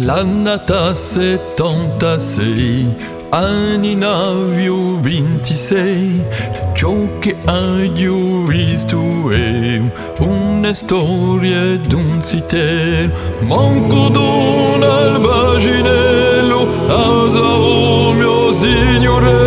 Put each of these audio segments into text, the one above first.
L'annata 76, anni navio 26, ciò che ho visto è una storia d'un cittadino, manco d'un albaginello, asa mio signorello.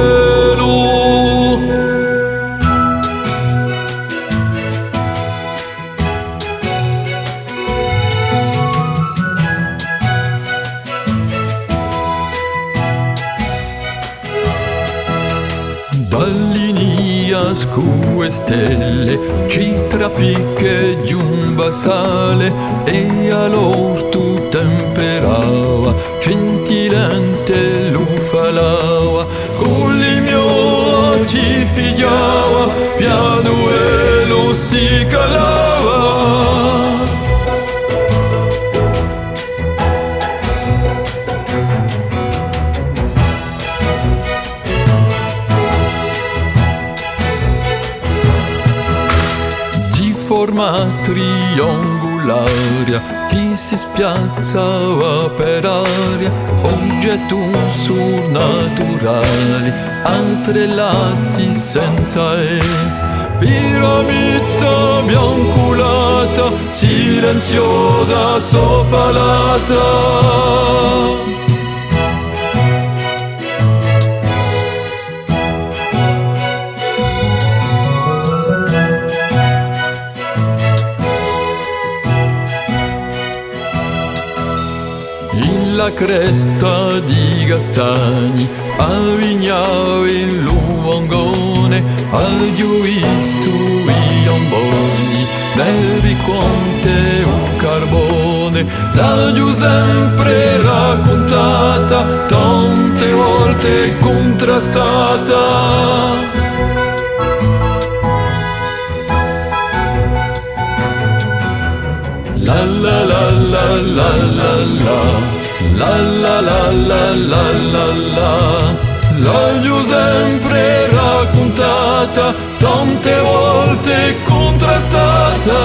Dall'Inia scue stelle ci traffica giù un basale e all'orto temperava, scintillante lo falava, con il mio ci figliava, piano e lo si calava. Forma triangolaria che si spiazzava per aria, oggetto surnaturali, altri lati senza piramide bianculata, silenziosa sofalata. La cresta di Gastagni avvignava il luvangone, ho visto i amboni del Viconte un carbone, da giù sempre raccontata, tante volte contrastata. La la la la la la la. La la la la la la la, l'ho sempre raccontata, tante volte contrastata.